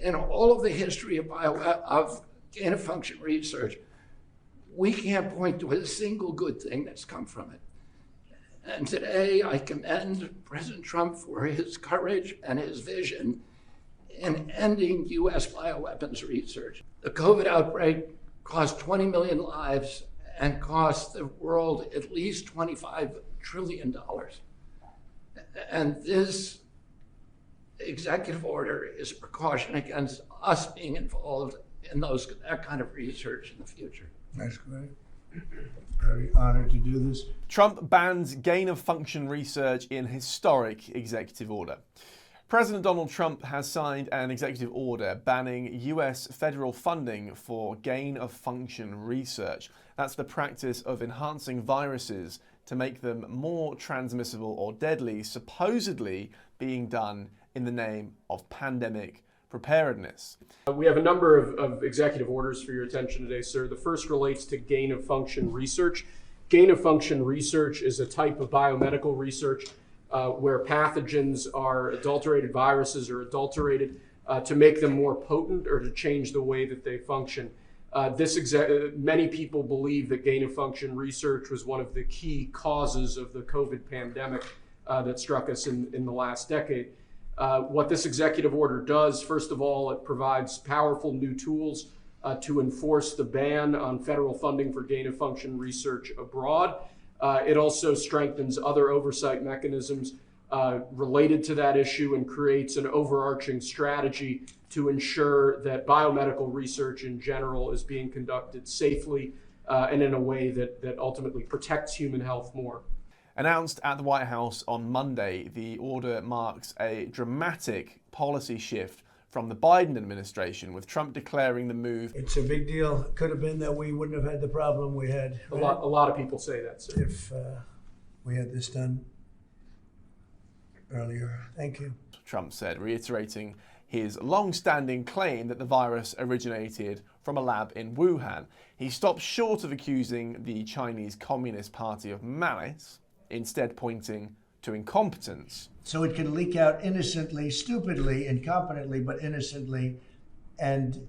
in all of the history of gain-of-function research, we can't point to a single good thing that's come from it. And today, I commend President Trump for his courage and his vision in ending U.S. bioweapons research. The COVID outbreak cost 20 million lives and cost the world at least $25 trillion. And this executive order is a precaution against us being involved in that kind of research in the future. That's great. Very honored to do this. Trump bans gain-of-function research in historic executive order. President Donald Trump has signed an executive order banning US federal funding for gain-of-function research. That's the practice of enhancing viruses to make them more transmissible or deadly, supposedly being done in the name of pandemic preparedness. We have a number of executive orders for your attention today, sir. The first relates to gain-of-function research. Gain-of-function research is a type of biomedical research where pathogens are adulterated, viruses are adulterated to make them more potent or to change the way that they function. Many people believe that gain-of-function research was one of the key causes of the COVID pandemic that struck us in the last decade. What this executive order does, first of all, it provides powerful new tools to enforce the ban on federal funding for gain-of-function research abroad. It also strengthens other oversight mechanisms related to that issue and creates an overarching strategy to ensure that biomedical research in general is being conducted safely and in a way that ultimately protects human health more. Announced at the White House on Monday, the order marks a dramatic policy shift from the Biden administration, with Trump declaring the move. It's a big deal. It could have been that we wouldn't have had the problem we had. A lot of people say that, sir. If we had this done earlier. Thank you. Trump said, reiterating his long-standing claim that the virus originated from a lab in Wuhan. He stopped short of accusing the Chinese Communist Party of malice, instead pointing to incompetence. So it can leak out innocently, stupidly, incompetently, but innocently, and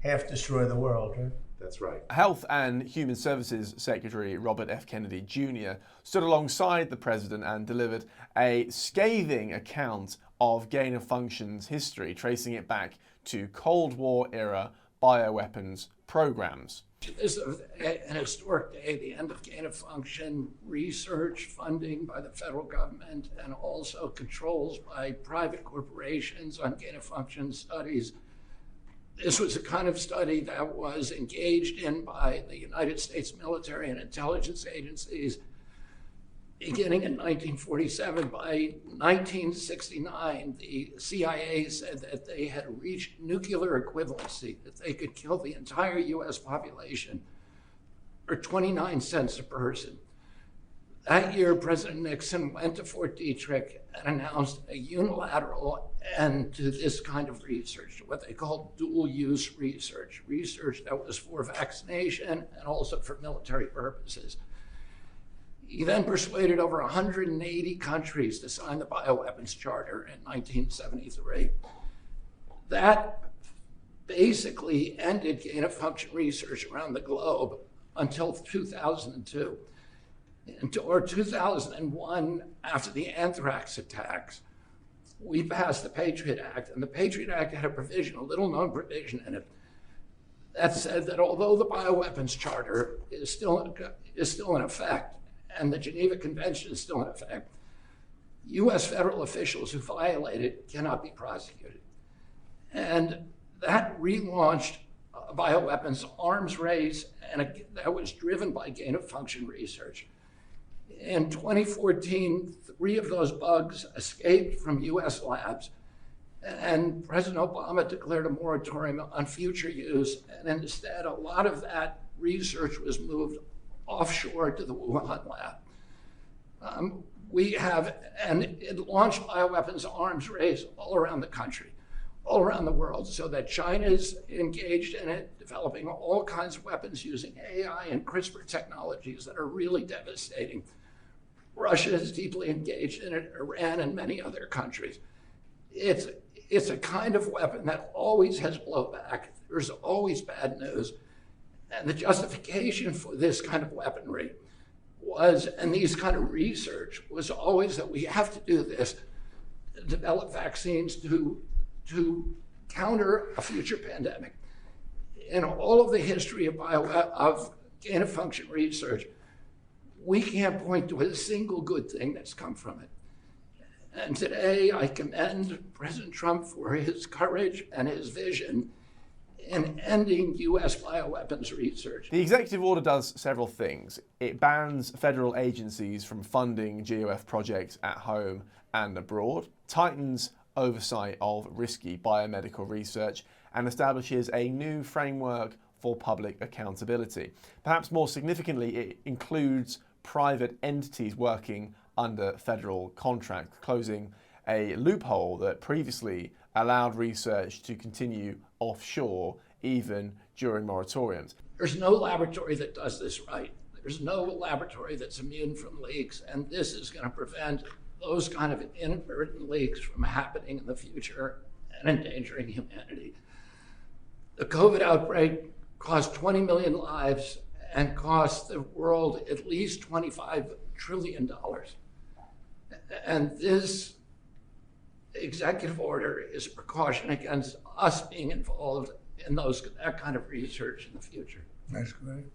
half destroy the world, right? That's right. Health and Human Services Secretary Robert F. Kennedy Jr. stood alongside the president and delivered a scathing account of gain-of-function's history, tracing it back to Cold War-era bioweapons programs. This is an historic day, the end of gain-of-function research funding by the federal government and also controls by private corporations on gain-of-function studies. This was a kind of study that was engaged in by the United States military and intelligence agencies beginning in 1947. By 1969, the CIA said that they had reached nuclear equivalency, that they could kill the entire US population for 29 cents a person. That year, President Nixon went to Fort Detrick and announced a unilateral end to this kind of research, what they called dual-use research, research that was for vaccination and also for military purposes. He then persuaded over 180 countries to sign the Bioweapons Charter in 1973. That basically ended gain-of-function research around the globe until 2002. Or 2001, after the anthrax attacks, we passed the Patriot Act, and the Patriot Act had a provision, a little-known provision in it, that said that although the Bioweapons Charter is still in effect, and the Geneva Convention is still in effect, US federal officials who violate it cannot be prosecuted. And that relaunched a bioweapons arms race, and that was driven by gain-of-function research. In 2014, 3 of those bugs escaped from US labs, and President Obama declared a moratorium on future use, and instead a lot of that research was moved offshore to the Wuhan lab. And it launched bioweapons arms race all around the country, all around the world, so that China's engaged in it, developing all kinds of weapons using AI and CRISPR technologies that are really devastating. Russia is deeply engaged in it, Iran and many other countries. It's it's a kind of weapon that always has blowback. There's always bad news. And the justification for this kind of weaponry was, and these kind of research, was always that we have to do this, develop vaccines to counter a future pandemic. In all of the history of gain-of-function research, we can't point to a single good thing that's come from it. And today, I commend President Trump for his courage and his vision in ending U.S. bioweapons research. The executive order does several things. It bans federal agencies from funding GOF projects at home and abroad, tightens oversight of risky biomedical research, and establishes a new framework for public accountability. Perhaps more significantly, it includes private entities working under federal contract, closing a loophole that previously allowed research to continue offshore even during moratoriums. There's no laboratory that does this right. There's no laboratory that's immune from leaks, and this is going to prevent those kind of inadvertent leaks from happening in the future and endangering humanity. The COVID outbreak cost 20 million lives and cost the world at least $25 trillion. And this executive order is a precaution against us being involved in that kind of research in the future. That's great.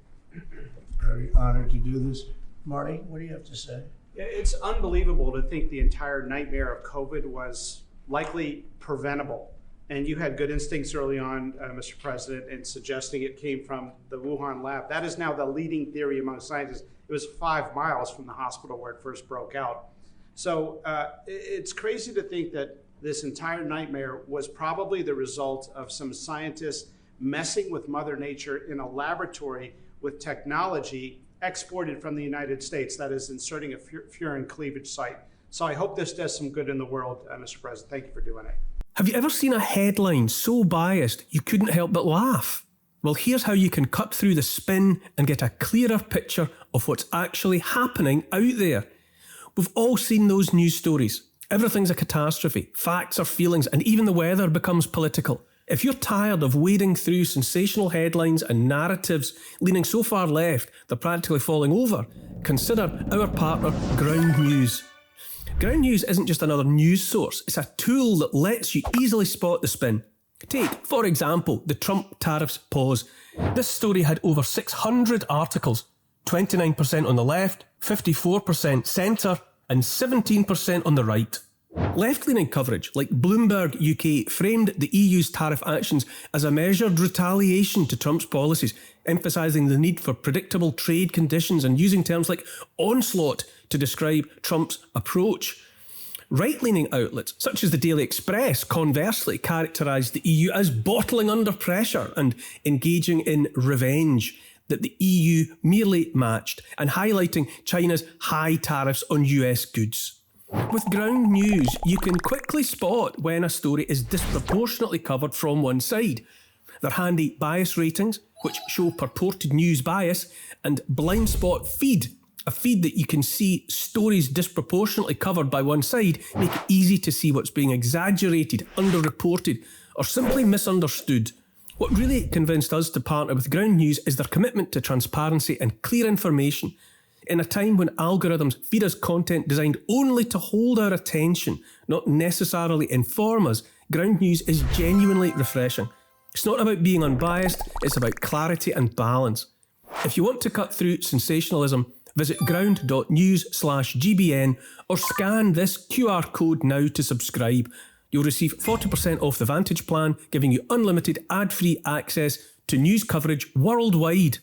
Very honored to do this. Marty, what do you have to say? It's unbelievable to think the entire nightmare of COVID was likely preventable. And you had good instincts early on, Mr. President, in suggesting it came from the Wuhan lab. That is now the leading theory among scientists. It was 5 miles from the hospital where it first broke out. So it's crazy to think that this entire nightmare was probably the result of some scientists messing with Mother Nature in a laboratory with technology exported from the United States, that is inserting a furin cleavage site. So I hope this does some good in the world, Mr. President. Thank you for doing it. Have you ever seen a headline so biased you couldn't help but laugh? Well, here's how you can cut through the spin and get a clearer picture of what's actually happening out there. We've all seen those news stories. Everything's a catastrophe. Facts are feelings, and even the weather becomes political. If you're tired of wading through sensational headlines and narratives leaning so far left they're practically falling over, consider our partner Ground News. Ground News isn't just another news source, it's a tool that lets you easily spot the spin. Take, for example, the Trump tariffs pause. This story had over 600 articles, 29% on the left, 54% centre, and 17% on the right. Left-leaning coverage, like Bloomberg UK, framed the EU's tariff actions as a measured retaliation to Trump's policies, emphasising the need for predictable trade conditions and using terms like onslaught to describe Trump's approach. Right-leaning outlets, such as the Daily Express, conversely characterised the EU as bottling under pressure and engaging in revenge that the EU merely matched, and highlighting China's high tariffs on US goods. With Ground News, you can quickly spot when a story is disproportionately covered from one side. They're handy bias ratings, which show purported news bias, and blind spot feed, a feed that you can see stories disproportionately covered by one side, make it easy to see what's being exaggerated, underreported, or simply misunderstood. What really convinced us to partner with Ground News is their commitment to transparency and clear information. In a time when algorithms feed us content designed only to hold our attention, not necessarily inform us, Ground News is genuinely refreshing. It's not about being unbiased, it's about clarity and balance. If you want to cut through sensationalism, visit ground.news/GBN or scan this QR code now to subscribe. You'll receive 40% off the Vantage plan, giving you unlimited ad-free access to news coverage worldwide.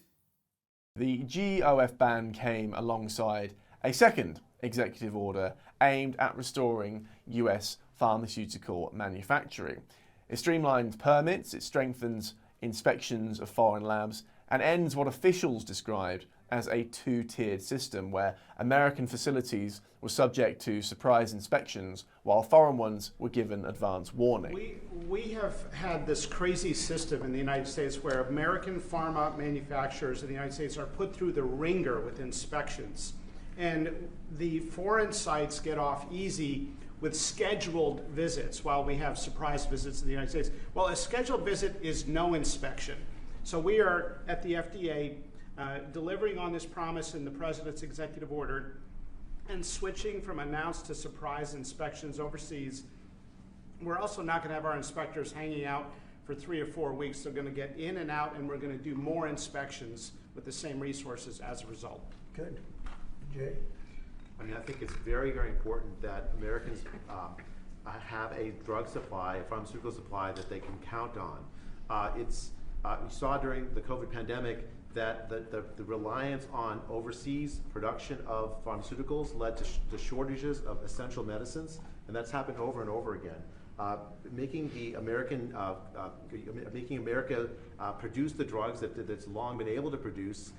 The GOF ban came alongside a second executive order aimed at restoring US pharmaceutical manufacturing. It streamlines permits, it strengthens inspections of foreign labs, and ends what officials described as a two-tiered system where American facilities were subject to surprise inspections while foreign ones were given advance warning. We have had this crazy system in the United States where American pharma manufacturers in the United States are put through the ringer with inspections. And the foreign sites get off easy with scheduled visits while we have surprise visits in the United States. Well, a scheduled visit is no inspection. So we are at the FDA delivering on this promise in the President's executive order and switching from announced to surprise inspections overseas. We're also not going to have our inspectors hanging out for 3 or 4 weeks. They're going to get in and out, and we're going to do more inspections with the same resources as a result. Good. Jay? I mean, I think it's very, very important that Americans have a drug supply, a pharmaceutical supply that they can count on. We saw during the COVID pandemic that the reliance on overseas production of pharmaceuticals led to the shortages of essential medicines, and that's happened over and over again. Making America produce the drugs that's long been able to produce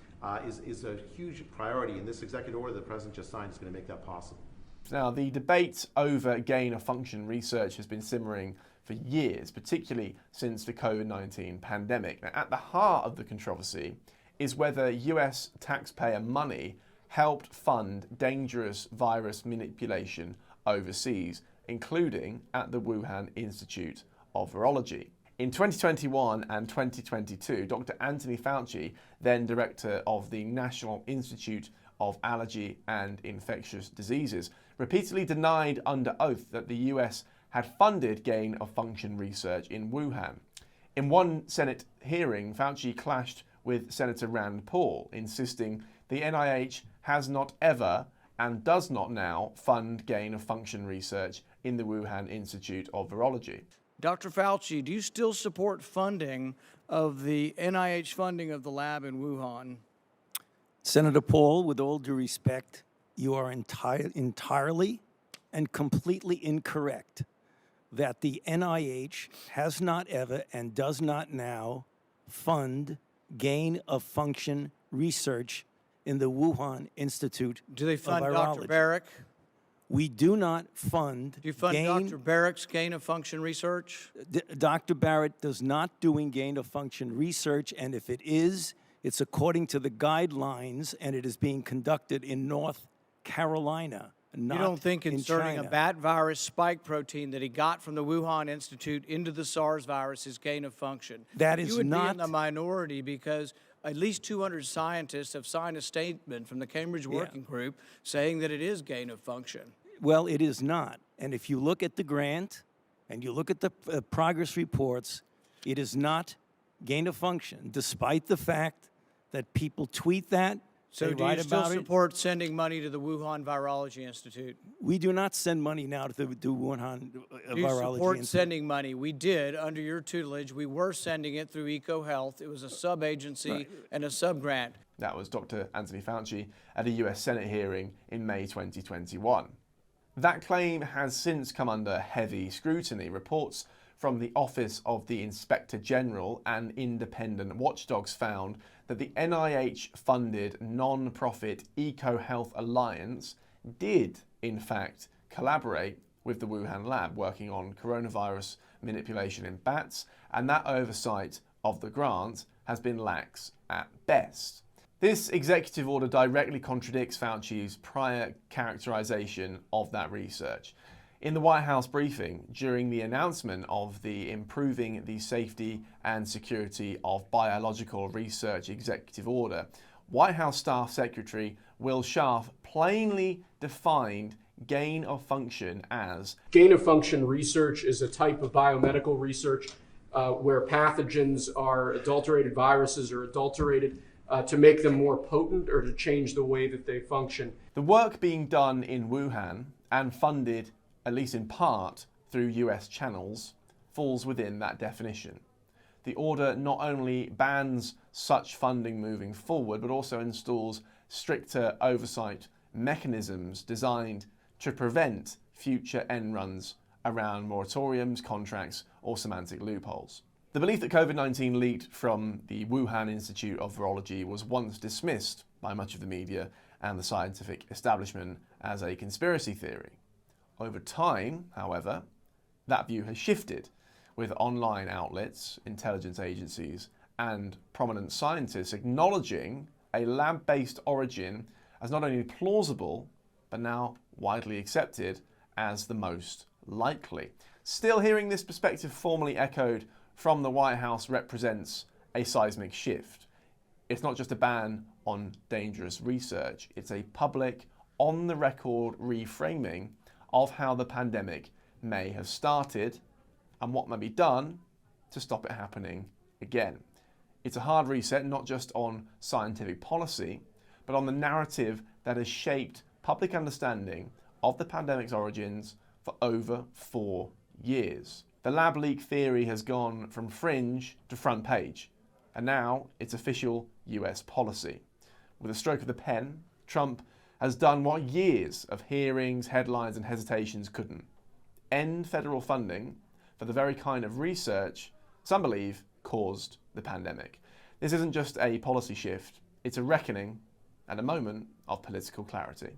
is a huge priority, and this executive order the President just signed is going to make that possible. Now, the debate over gain-of-function research has been simmering for years, particularly since the COVID-19 pandemic. Now, at the heart of the controversy is whether US taxpayer money helped fund dangerous virus manipulation overseas, including at the Wuhan Institute of Virology. In 2021 and 2022, Dr. Anthony Fauci, then director of the National Institute of Allergy and Infectious Diseases, repeatedly denied under oath that the US had funded gain-of-function research in Wuhan. In one Senate hearing, Fauci clashed with Senator Rand Paul, insisting the NIH has not ever and does not now fund gain-of-function research in the Wuhan Institute of Virology. Dr. Fauci, do you still support funding of the NIH funding of the lab in Wuhan? Senator Paul, with all due respect, you are entirely and completely incorrect that the NIH has not ever and does not now fund gain-of-function research in the Wuhan Institute Do they fund of Dr. Virology. Barrick? We do not fund Do you fund Dr. Barrick's gain-of-function research? Dr. Barrett does not doing gain-of-function research, and if it is, it's according to the guidelines, and it is being conducted in North Carolina, not You don't think in inserting China. a bat virus spike protein that he got from the Wuhan Institute into the SARS virus is gain-of-function? That is You would not- be in the minority because at least 200 scientists have signed a statement from the Cambridge Working Group saying that it is gain-of-function. Well, it is not. And if you look at the grant and you look at the progress reports, it is not gain of function, despite the fact that people tweet that, So they do write you still about it. support sending money to the Wuhan Virology Institute? We do not send money now to the Wuhan Do you Virology support Institute. sending money? We did, under your tutelage. We were sending it through EcoHealth. It was a sub-agency and a sub-grant. That was Dr. Anthony Fauci at a US Senate hearing in May 2021. That claim has since come under heavy scrutiny. Reports from the Office of the Inspector General and independent watchdogs found that the NIH-funded non-profit EcoHealth Alliance did, in fact, collaborate with the Wuhan lab working on coronavirus manipulation in bats, and that oversight of the grant has been lax at best. This executive order directly contradicts Fauci's prior characterization of that research. In the White House briefing, during the announcement of the Improving the Safety and Security of Biological Research executive order, White House Staff Secretary Will Scharf plainly defined gain of function as Gain-of-function research is a type of biomedical research where pathogens are adulterated, viruses are adulterated to make them more potent or to change the way that they function. the work being done in Wuhan and funded, at least in part, through US channels, falls within that definition. The order not only bans such funding moving forward, but also installs stricter oversight mechanisms designed to prevent future end runs around moratoriums, contracts, or semantic loopholes. The belief that COVID-19 leaked from the Wuhan Institute of Virology was once dismissed by much of the media and the scientific establishment as a conspiracy theory. Over time, however, that view has shifted, with online outlets, intelligence agencies, and prominent scientists acknowledging a lab-based origin as not only plausible, but now widely accepted as the most likely. Still, hearing this perspective formally echoed from the White House represents a seismic shift. It's not just a ban on dangerous research, it's a public, on-the-record reframing of how the pandemic may have started and what may be done to stop it happening again. It's a hard reset, not just on scientific policy, but on the narrative that has shaped public understanding of the pandemic's origins for over 4 years. The lab leak theory has gone from fringe to front page, and now it's official US policy. With a stroke of the pen, Trump has done what years of hearings, headlines, and hesitations couldn't: end federal funding for the very kind of research some believe caused the pandemic. This isn't just a policy shift, it's a reckoning and a moment of political clarity.